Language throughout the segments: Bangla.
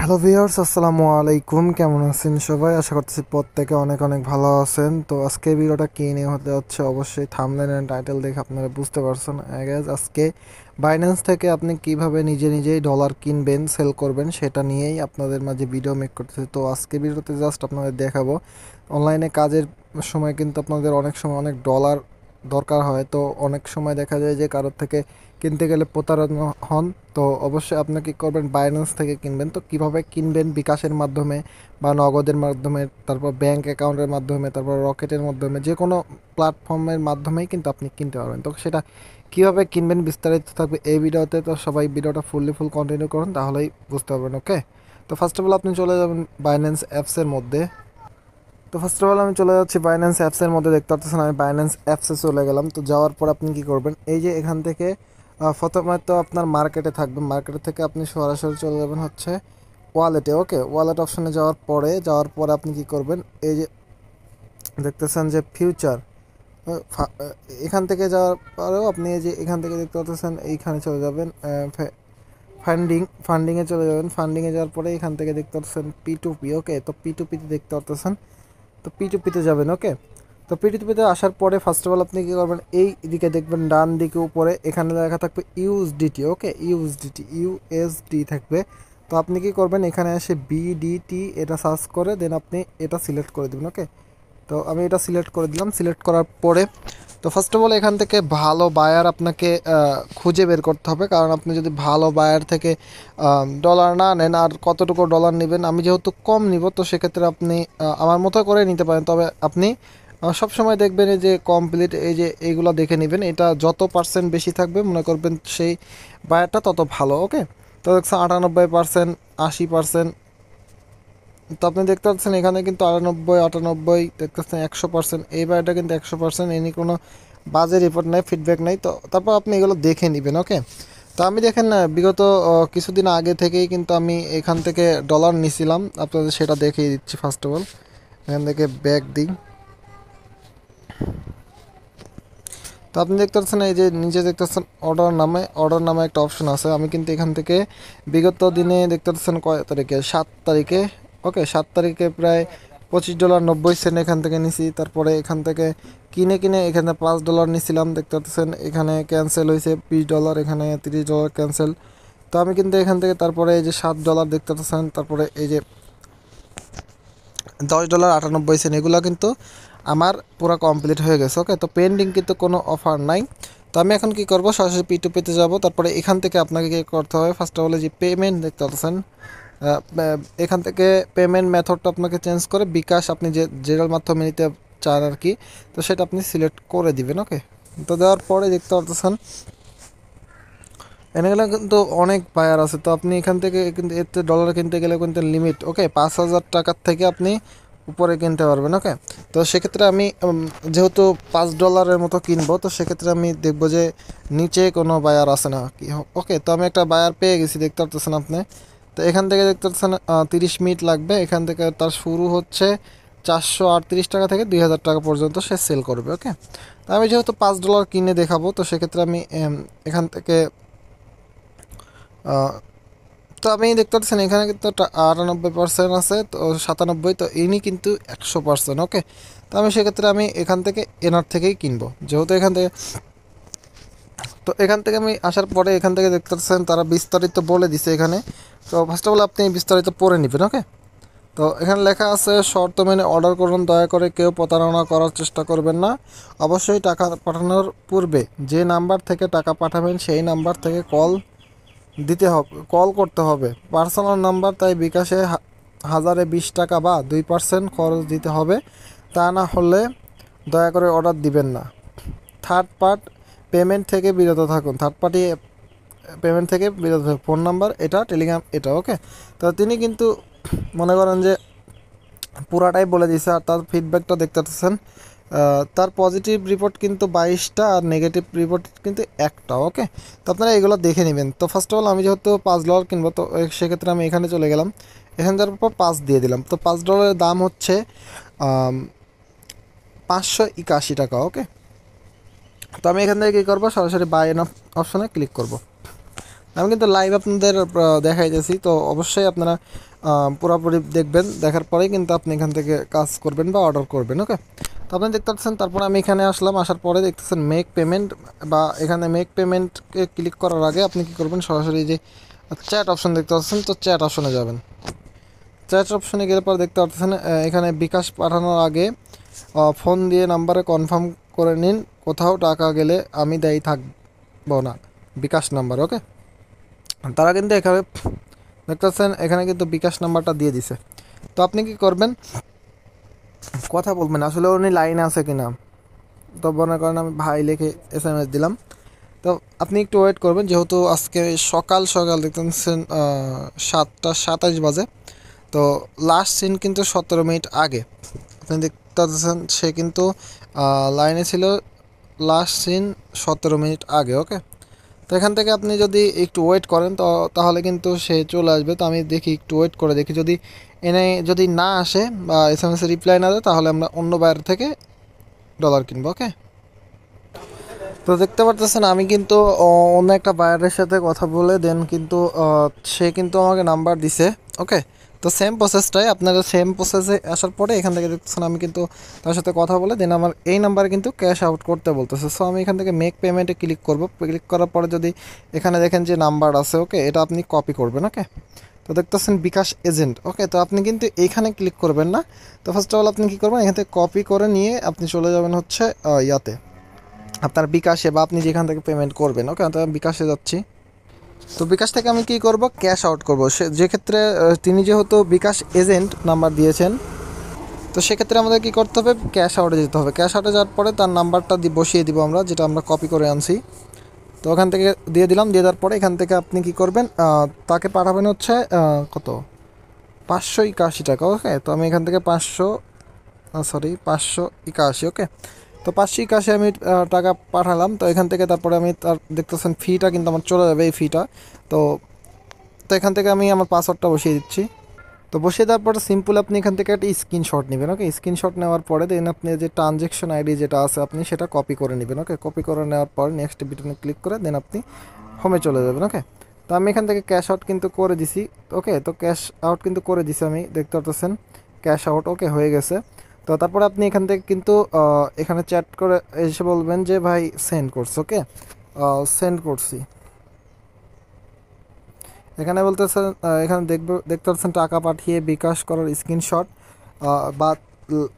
হ্যালো ভিউয়ার্স, আসসালামু আলাইকুম। কেমন আছেন সবাই? আশা করতেছি প্রত্যেকে অনেক অনেক ভালো আছেন। তো আজকে ভিডিওটা কী নিয়ে হতে হচ্ছে অবশ্যই থাম্বনেল এন্ড টাইটেল দেখে আপনারা বুঝতে পারছেন। গাইস, আজকে বাইন্যান্স থেকে আপনি কিভাবে নিজেই ডলার কিনবেন, সেল করবেন সেটা নিয়েই আপনাদের মাঝে ভিডিও মেক করতেছি। তো আজকে ভিডিওতে জাস্ট আপনাদের দেখাবো অনলাইনে কাজের সময় কিন্তু আপনাদের অনেক সময় অনেক ডলার দরকার হয়। তো অনেক সময় দেখা যায় যে কারোর থেকে কিনতে গেলে প্রতারণা হন। তো অবশ্যই আপনি কী করবেন, বাইন্যান্স থেকে কিনবেন। তো কিভাবে কিনবেন, বিকাশের মাধ্যমে বা নগদের মাধ্যমে, তারপর ব্যাঙ্ক অ্যাকাউন্টের মাধ্যমে, তারপর রকেটের মাধ্যমে, যে কোনো প্ল্যাটফর্মের মাধ্যমেই কিন্তু আপনি কিনতে পারবেন। তো সেটা কীভাবে কিনবেন বিস্তারিত থাকবে এই ভিডিওতে। তো সবাই ভিডিওটা ফুল কন্টিনিউ করুন, তাহলেই বুঝতে পারবেন। ওকে, তো ফার্স্ট অফ অল আপনি চলে যাবেন বাইন্যান্স অ্যাপসের মধ্যে। তো ফার্স্ট অফ অল আমি চলে যাচ্ছি বাইন্যান্স অ্যাপসের মধ্যে। দেখতে পাচ্ছেন আমি বাইন্যান্স অ্যাপসে চলে গেলাম। তো যাওয়ার পর আপনি কী করবেন, এই যে এখান থেকে প্রথমে তো আপনার মার্কেটে থাকবে, মার্কেটে থেকে আপনি সরাসরি চলে যাবেন হচ্ছে ওয়ালেটে। ওকে, ওয়ালেট অপশানে যাওয়ার পরে আপনি কী করবেন, এই যে দেখতেছেন যে ফিউচার, এখান থেকে যাওয়ার পরেও আপনি এই যে এখান থেকে দেখতে পাচ্ছেন এইখানে চলে যাবেন, ফান্ডিংয়ে চলে যাবেন। ফান্ডিংয়ে যাওয়ার পরে এখান থেকে দেখতে পাচ্ছেন P2p। ওকে, তো P2pতে দেখতে পাচ্ছেন, তো P2pতে যাবেন। ওকে, তো P2pতে আসার পরে ফার্স্ট অফ অল আপনি কী করবেন, এই দিকে দেখবেন ডান দিকে উপরে এখানে লেখা থাকবে ইউএসডিটি। ওকে, ইউএসডি থাকবে। তো আপনি কী করবেন, এখানে এসে বিডিটি এটা সার্চ করে দেন আপনি এটা সিলেক্ট করে দেবেন। ওকে, তো আমি এটা সিলেক্ট করে দিলাম। সিলেক্ট করার পরে তো ফার্স্ট অফ অল এখান থেকে ভালো বায়ার আপনাকে খুঁজে বের করতে হবে। কারণ আপনি যদি ভালো বায়ার থেকে ডলার না নেন, আর কতটুকু ডলার নেবেন, আমি যেহেতু কম নিব, তো সেক্ষেত্রে আপনি আমার মতো করে নিতে পারেন। তবে আপনি সবসময় দেখবেন এই যে কমপ্লিট, এই যে এইগুলো দেখে নেবেন। এটা যত পার্সেন্ট বেশি থাকবে মনে করবেন সেই বায়ারটা তত ভালো। ওকে, তো দেখছেন 98%, 80%। তো আপনি দেখতে পাচ্ছেন এখানে কিন্তু 98 দেখতেছেন 100%। এই বারটা কিন্তু 100%, এনি কোনো বাজে রিপোর্ট নাই, ফিডব্যাক নাই। তো তারপর আপনি এগুলো দেখে নেবেন। ওকে, তো আমি দেখেন না বিগত কিছুদিন আগে থেকেই কিন্তু আমি এখান থেকে ডলার নিছিলাম, আপনাদের সেটা দেখিয়ে দিচ্ছি। ফার্স্ট অফ অল এখান থেকে ব্যাক দিই। তো আপনি দেখতে পাচ্ছেন এই যে নিচে দেখতে পাচ্ছেন অর্ডার নামে একটা অপশন আছে। আমি কিন্তু এখান থেকে বিগত দিনে দেখতে পাচ্ছেন কয় তারিখে, 7 তারিখে। ওকে, 7 তারিখে প্রায় $25.90 এখান থেকে নিছি। তারপরে এখান থেকে কিনে এখানে $5 নিছিলাম। দেখতে পাচ্ছেন এখানে ক্যান্সেল হয়েছে $20, এখানে $30 ক্যান্সেল। তো আমি কিন্তু এখান থেকে তারপরে এই যে $7 দেখতে পাচ্ছেন, তারপরে এই যে $10.98 এগুলো কিন্তু আমার পুরো কমপ্লিট হয়ে গেছে। ওকে, তো পেন্ডিং কিন্তু কোনো অফার নাই। তো আমি এখন কি করব, সরাসরি P2pতে যাব। তারপরে এখান থেকে আপনাকে কী করতে হবে, ফার্স্ট অফ অল যে পেমেন্ট দেখতে পাচ্ছেন, এখান থেকে পেমেন্ট মেথডটা আপনাকে চেঞ্জ করে বিকাশ, আপনি যেটার মাধ্যমে নিতে চান আর কি, তো সেটা আপনি সিলেক্ট করে দিবেন। ওকে, তো দেওয়ার পরে দেখতে পাচ্ছেন এখানে কিন্তু অনেক বায়ার আছে। তো আপনি এখান থেকে কিন্তু এতে ডলার কিনতে গেলে কিন্তু লিমিট, ওকে, 5,000 টাকার থেকে আপনি উপরে কিনতে পারবেন। ওকে, তো সেক্ষেত্রে আমি যেহেতু $5 মতো কিনবো, তো সেক্ষেত্রে আমি দেখবো যে নিচে কোনো বায়ার আছে না কি। ওকে, তো আমি একটা বায়ার পেয়ে গেছি, দেখতে পাচ্ছেন আপনি। তো এখান থেকে দেখতে পাচ্ছেন 30 মিনিট লাগবে। এখান থেকে তার শুরু হচ্ছে 438 টাকা থেকে 2,000 টাকা পর্যন্ত সে সেল করবে। ওকে, তো আমি যেহেতু $5 কিনে দেখাবো, তো সেক্ষেত্রে আমি এখান থেকে তো আপনি দেখতে পাচ্ছেন এখানে কিন্তু 98% আছে, তো 97। তো ইনি কিন্তু 100%। ওকে, তো আমি সেক্ষেত্রে আমি এখান থেকে এনার থেকেই কিনবো, যেহেতু এখান থেকে। তো এখান থেকে আমি আসার পরে এখান থেকে দেখতে পাচ্ছেন তারা বিস্তারিত বলে দিছে এখানে। তো ফার্স্ট অফ অল আপনি বিস্তারিত পড়ে নেবেন। ওকে, তো এখানে লেখা আছে শর্ত মেনে অর্ডার করুন, দয়া করে কেউ প্রতারণা করার চেষ্টা করবেন না। অবশ্যই টাকা পাঠানোর পূর্বে যে নাম্বার থেকে টাকা পাঠাবেন সেই নাম্বার থেকে কল করতে হবে। পার্সোনাল নাম্বার, তাই বিকাশে 1020 টাকা বা 2% খরচ দিতে হবে। তা না হলে দয়া করে অর্ডার দিবেন না। থার্ড পেমেন্ট থেকে বিরত থাকুন। থার্ড পার্টি পেমেন্ট থেকে বিরত থাকুন। ফোন নাম্বার এটা, টেলিগ্রাম এটা। ওকে, তো তিনি কিন্তু মনে করেন যে পুরাটাই বলে দিয়েছে। আর তার ফিডব্যাকটা দেখতে পাচ্ছেন, তার পজিটিভ রিপোর্ট কিন্তু 22টা আর নেগেটিভ রিপোর্ট কিন্তু একটা। ওকে, তো আপনারা এগুলো দেখে নেবেন। তো ফার্স্ট অফ অল আমি যেহেতু $5 কিনবো, তো সেক্ষেত্রে আমি এখানে চলে গেলাম। এখানে যাওয়ার পর 5 দিয়ে দিলাম। তো $5 দাম হচ্ছে 581 টাকা। ওকে, তো আমি এখান থেকে কী করবো, সরাসরি বাই এন অপশনে ক্লিক করব। আমি কিন্তু লাইভ আপনাদের দেখাইতেছি, তো অবশ্যই আপনারা পুরোপুরি দেখবেন, দেখার পরেই কিন্তু আপনি এখান থেকে কাজ করবেন বা অর্ডার করবেন। ওকে, তো আপনি দেখতে পাচ্ছেন, তারপর আমি এখানে আসলাম, আসার পরে দেখতেছেন মেক পেমেন্ট, বা এখানে মেক পেমেন্টকে ক্লিক করার আগে আপনি কী করবেন, সরাসরি যে চ্যাট অপশন দেখতে পাচ্ছেন, তো চ্যাট অপশনে যাবেন। চ্যাট অপশনে গেলে পর দেখতে পাচ্ছেন এখানে বিকাশ পাঠানোর আগে ফোন দিয়ে নাম্বারে কনফার্ম করে নিন, কোথাও টাকা গেলে আমি দায়ী থাকবো না, বিকাশ নাম্বার। ওকে, তারা কিন্তু এখানে দেখতে পাচ্ছেন এখানে কিন্তু বিকাশ নাম্বারটা দিয়ে দিছে। তো আপনি কি করবেন, কথা বলবেন আসলে উনি লাইনে আছে কিনা। তো মনে করেন আমি ভাই লিখে SMS দিলাম। তো আপনি একটু ওয়েট করবেন, যেহেতু আজকে সকাল সকাল দেখতে পাচ্ছেন 7টা 27 বাজে। তো লাস্ট সিন কিন্তু 17 মিনিট আগে আপনি দেখতে পাচ্ছেন, সে কিন্তু লাইনে ছিল লাস্ট সিন 17 মিনিট আগে। ওকে, তো এখান থেকে আপনি যদি একটু ওয়েট করেন তো তাহলে কিন্তু সে চলে আসবে। তো আমি দেখি, একটু ওয়েট করে দেখি, এনে যদি না আসে বা SMS রিপ্লাই না দেয়, তাহলে আমরা অন্য বাইরে থেকে ডলার কিনবো। ওকে, তো দেখতে পারতেছেন আমি কিন্তু অন্য একটা বায়ারের সাথে কথা বলে দেন কিন্তু সে কিন্তু আমাকে নাম্বার দিছে। ওকে, তো সেম প্রসেসটাই আপনারা সেম প্রসেসে আসার পরে এখান থেকে দেখতেছেন আমি কিন্তু তার সাথে কথা বলে দেন আমার এই নাম্বারে কিন্তু ক্যাশ আউট করতে বলতেছে। সো আমি এখান থেকে মেক পেমেন্টে ক্লিক করব। ক্লিক করার পরে যদি এখানে দেখেন যে নাম্বার আছে, ওকে, এটা আপনি কপি করবেন। ওকে, তো দেখতেছেন বিকাশ এজেন্ট। ওকে, তো আপনি কিন্তু এইখানে ক্লিক করবেন না। তো ফার্স্ট অফ অল আপনি কী করবেন, এখান থেকে কপি করে নিয়ে আপনি চলে যাবেন হচ্ছে ইয়াতে, আপনার বিকাশে, বা আপনি যেখান থেকে পেমেন্ট করবেন। ওকে, তো আমি বিকাশে যাচ্ছি। তো বিকাশ থেকে আমি কী করব, ক্যাশ আউট করব। সে যেক্ষেত্রে তিনি যেহেতু বিকাশ এজেন্ট নাম্বার দিয়েছেন, তো সেক্ষেত্রে আমাদের কী করতে হবে, ক্যাশ আউটে যেতে হবে। ক্যাশ আউটে যাওয়ার পরে তার নাম্বারটা বসিয়ে দিব আমরা, যেটা আমরা কপি করে আনছি। তো ওখান থেকে দিয়ে দিলাম। দিয়ে দেওয়ার পরে এখান থেকে আপনি কী করবেন, তাকে পাঠাবেন হচ্ছে কত, 581 টাকা। ওকে, তো আমি এখান থেকে 581। ওকে, তো 581 আমি টাকা পাঠালাম। তো এখান থেকে তারপরে আমি তার দেখতেছেন ফিটা কিন্তু আমার চলে যাবে, এই ফিটা। তো তো এখান থেকে আমি আমার পাসওয়ার্ডটা বসিয়ে দিচ্ছি। তো বসিয়ে দেওয়ার পরে সিম্পল আপনি এখান থেকে একটা স্ক্রিনশট নেবেন। ওকে, স্ক্রিনশট নেওয়ার পরে দেন আপনি যে ট্রানজ্যাকশন আইডি যেটা আছে আপনি সেটা কপি করে নেবেন। ওকে, কপি করে নেওয়ার পর নেক্সট বাটনে ক্লিক করে দেন আপনি হোমে চলে যাবেন। ওকে, তো আমি এখান থেকে ক্যাশ আউট কিন্তু করে দিছি। ওকে, তো ক্যাশ আউট কিন্তু করে দিছি আমি, দেখতে পাচ্ছেন ক্যাশ আউট। ওকে, হয়ে গেছে। তো তারপরে আপনি এখান থেকে কিন্তু এখানে চ্যাট করে এসে বলবেন যে ভাই সেন্ড করছি। ওকে, সেন্ড করছি। এখানে বলতেছেন এখানে দেখতে পাচ্ছেন টাকা পাঠিয়ে বিকাশ করার স্ক্রিনশট বা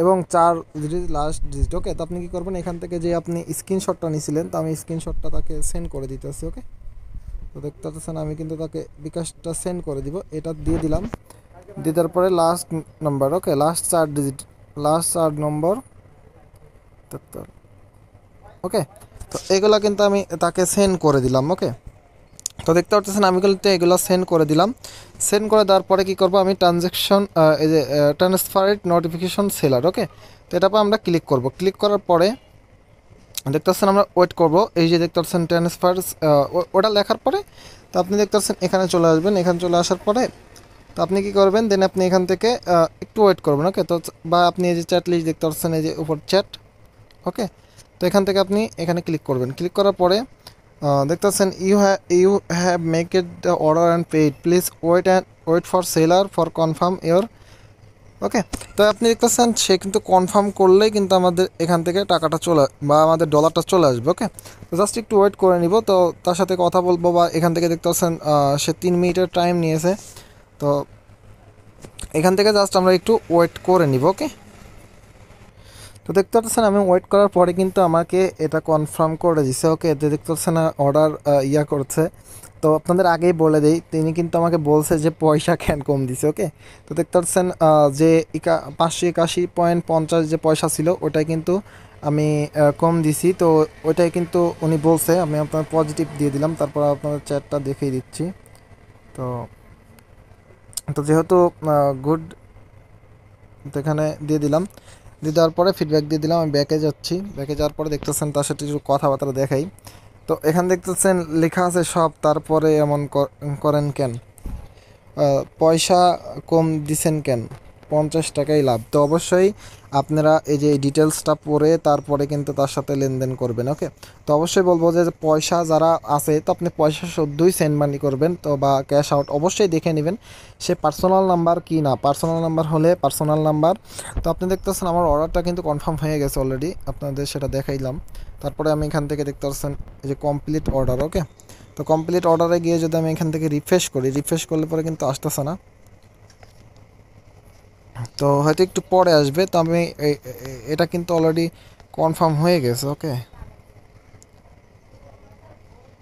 এবং 4 ডিজিট লাস্ট ডিজিট। ওকে, তো আপনি কী করবেন, এখান থেকে যে আপনি স্ক্রিনশটটা নিয়েছিলেন, তো আমি স্ক্রিনশটটা তাকে সেন্ড করে দিতেছি। ওকে, তো দেখতে পাচ্ছেন আমি কিন্তু তাকে বিকাশটা সেন্ড করে দিব, এটা দিয়ে দিলাম। দিয়ে দেওয়ার পরে লাস্ট নাম্বার, ওকে, লাস্ট 4 ডিজিট, লাস্ট 4 নম্বর। ওকে, তো এগুলো কিন্তু আমি তাকে সেন্ড করে দিলাম। ওকে, তো দেখতে পাচ্ছেন আমি কিন্তু এগুলো সেন্ড করে দিলাম। সেন্ড করে দেওয়ার পরে কী করবো, আমি ট্রানজ্যাকশন এই যে ট্রান্সফারেড নোটিফিকেশন সেলার। ওকে, তো এটার পর আমরা ক্লিক করব। ক্লিক করার পরে দেখতে পাচ্ছেন আমরা ওয়েট করব। এই যে দেখতে পাচ্ছেন ট্রান্সফার, ওটা লেখার পরে তো আপনি দেখতে পাচ্ছেন এখানে চলে আসবেন। এখানে চলে আসার পরে তো আপনি কী করবেন, দেন আপনি এখান থেকে একটু ওয়েট করবেন। ওকে, তো বা আপনি এই যে চ্যাট লিস্ট দেখতে পাচ্ছেন, এই যে উপর চ্যাট। ওকে, তো এখান থেকে আপনি এখানে ক্লিক করবেন। ক্লিক করার পরে দেখতে পাচ্ছেন you have maked the order and paid, please wait for seller for confirm your. Okay, তো আপনি দেখতে পাচ্ছেন সে কিন্তু কনফার্ম করলেই কিন্তু আমাদের এখান থেকে টাকাটা চলে বা আমাদের ডলারটা চলে আসবে। ওকে, তো জাস্ট একটু ওয়েট করে নিব। তো তার সাথে কথা বলবো, বা এখান থেকে দেখতে পাচ্ছেন সে 3 মিনিটের টাইম নিয়েছে। তো এখান থেকে জাস্ট আমরা একটু ওয়েট করে নিব। ওকে, তো দেখতে পাচ্ছেন আমি ওয়েট করার পরে কিন্তু আমাকে এটা কনফার্ম করে দিছে। ওকে, তো দেখতে পাচ্ছেন অর্ডার করছে। তো আপনাদের আগেই বলে দিই, তিনি কিন্তু আমাকে বলছে যে পয়সা কেন কম দিছে। ওকে, তো দেখতে পাচ্ছেন যে 581.50 যে পয়সা ছিল ওটাই কিন্তু আমি কম দিছি। তো ওইটাই কিন্তু উনি বলছে, আমি আপনার পজিটিভ দিয়ে দিলাম। তারপর আপনাদের চ্যাটটা দেখিয়ে দিচ্ছি। তো তো যেহেতু গুড, তো এখানে দিয়ে দিলাম। দিয়ে দেওয়ার পরে ফিডব্যাক দিয়ে দিলাম। আমি ব্যাকে যাচ্ছি। ব্যাকে যাওয়ার পরে দেখতেছেন তার সাথে কিছু কথাবার্তা দেখাই। তো এখানে দেখতেছেন লেখা আছে সব, তারপরে এমন করেন কেন, পয়সা কম দিছেন কেন। 50 টাকাই লাভ। তো অবশ্যই আপনারা এই যে ডিটেলসটা পড়ে তারপরে কিন্তু তার সাথে লেনদেন করবেন। ওকে, তো অবশ্যই বলবো যে পয়সা যারা আছে তো আপনি পয়সা শুদ্ধই সেন্ড মানি করবেন, তো বা ক্যাশ আউট অবশ্যই দেখে নেবেন সে পার্সোনাল নাম্বার কি না। পার্সোনাল নাম্বার হলে পার্সোনাল নাম্বার। তো আপনি দেখতেছেন আমার অর্ডারটা কিন্তু কনফার্ম হয়ে গেছে অলরেডি, আপনাদের সেটা দেখাইলাম। তারপরে আমি এখান থেকে দেখতে পাচ্ছেন এই যে কমপ্লিট অর্ডার। ওকে, তো কমপ্লিট অর্ডারে গিয়ে যদি আমি এখান থেকে রিফ্রেশ করি, রিফ্রেশ করলে পরে কিন্তু আসতেছে না, তো হয়তো একটু পরে আসবে। তো আমি এটা কিন্তু অলরেডি কনফার্ম হয়ে গেছে। ওকে,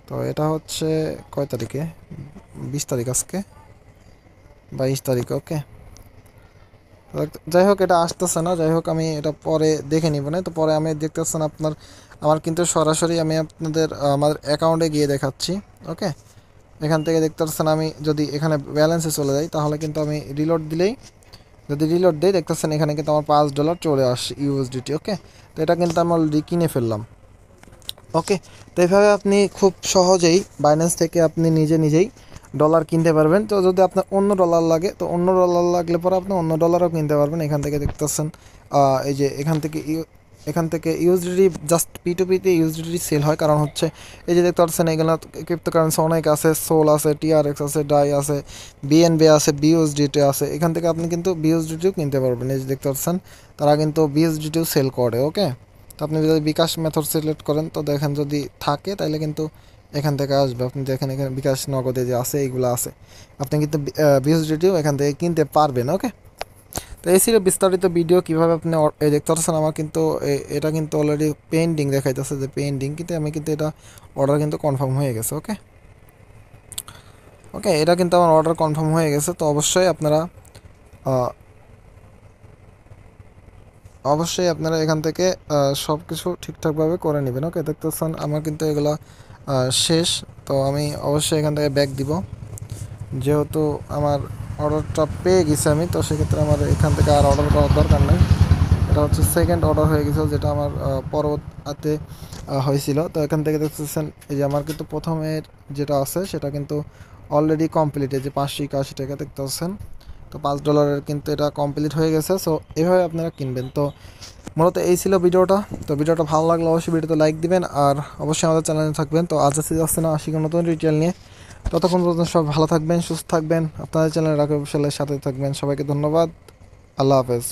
তো এটা হচ্ছে কয় তারিখে, 20 তারিখ, আজকে 22 তারিখ। ওকে, যাই হোক এটা আসতেছে না, যাই হোক আমি এটা পরে দেখে নিব না। তো পরে আমি দেখতে পাচ্ছেন আপনার আমার কিন্তু সরাসরি আমি আপনাদের আমার অ্যাকাউন্টে গিয়ে দেখাচ্ছি। ওকে, এখান থেকে দেখতে পাচ্ছেন আমি যদি এখানে ব্যালেন্সে চলে যাই তাহলে কিন্তু আমি রিলোড দিলেই, যদি রিলোড দিই দেখতে পাচ্ছেন এখানে কিন্তু আমার $5 চলে আসছে ইউএসডিটি। ওকে, তো এটা কিন্তু আমি অলরেডি কিনে ফেললাম। ওকে, তো এইভাবে আপনি খুব সহজেই বাইন্যান্স থেকে আপনি নিজে নিজেই ডলার কিনতে পারবেন। তো যদি আপনার অন্য ডলার লাগে তো অন্য ডলার লাগলে পরে আপনি অন্য ডলারও কিনতে পারবেন। এখান থেকে দেখতেছেন এই যে এখান থেকে ইউএসডিটি জাস্ট P2P-তে ইউএসডিটি সেল হয়, কারণ হচ্ছে এই যে দেখতে পাচ্ছেন এগুলো ক্রিপ্টোকারেন্সি অনেক আছে, সোল আছে, টিআরএক্স আছে, ডাই আছে, বিএনবি আছে, বিউএসডিটি আছে। এখান থেকে আপনি কিন্তু বিউএসডিটিও কিনতে পারবেন। এই যে দেখতে পাচ্ছেন তারা কিন্তু বিউএসডিটিও সেল করে। ওকে, তো আপনি যদি বিকাশ মেথড সিলেক্ট করেন তো দেখেন যদি থাকে তাহলে কিন্তু এখান থেকে আসবে। আপনি দেখেন এখানে বিকাশ নগদে যে আছে এইগুলো আছে, আপনি কিন্তু বিউএসডিটিও এখান থেকে কিনতে পারবেন। ওকে, তো এই ছিল বিস্তারিত ভিডিও কীভাবে আপনি দেখতে পাচ্ছেন আমার কিন্তু এটা কিন্তু অলরেডি পেন্ডিং দেখাইতেছে যে পেন্ডিং, কিন্তু আমি কিন্তু এটা অর্ডার কিন্তু কনফার্ম হয়ে গেছে। ওকে, ওকে, এটা কিন্তু আমার অর্ডার কনফার্ম হয়ে গেছে। তো অবশ্যই আপনারা এখান থেকে সব কিছু ঠিকঠাকভাবে করে নেবেন। ওকে, দেখতেছেন আমার কিন্তু এগুলো শেষ। তো আমি অবশ্যই এখান থেকে ব্যাক দিব, যেহেতু আমার অর্ডারটা পেয়ে গেছি আমি, তো সেক্ষেত্রে আমার এখান থেকে আর অর্ডার করার দরকার নেই। এটা হচ্ছে সেকেন্ড অর্ডার হয়ে গেছিলো যেটা আমার পরবর্তীতে হয়েছিল। তো এখান থেকে দেখতেছেন এই যে আমার কিন্তু প্রথমের যেটা আছে সেটা কিন্তু অলরেডি কমপ্লিট, এই যে 581 টাকা দেখতে পাচ্ছেন। তো $5 কিন্তু এটা কমপ্লিট হয়ে গেছে। সো এভাবে আপনারা কিনবেন। তো মূলত এই ছিল ভিডিওটা। তো ভিডিওটা ভালো লাগলে অবশ্যই ভিডিওতে লাইক দিবেন, আর অবশ্যই আমাদের চ্যানেলে থাকবেন। তো আজ আসছে না আশি নতুন রিটেল নিয়ে। ততক্ষণ পর্যন্ত সব ভালো থাকবেন, সুস্থ থাকবেন, আপনাদের চ্যানেলে রাকিব হাসানের সাথে থাকবেন। সবাইকে ধন্যবাদ, আল্লাহ হাফেজ।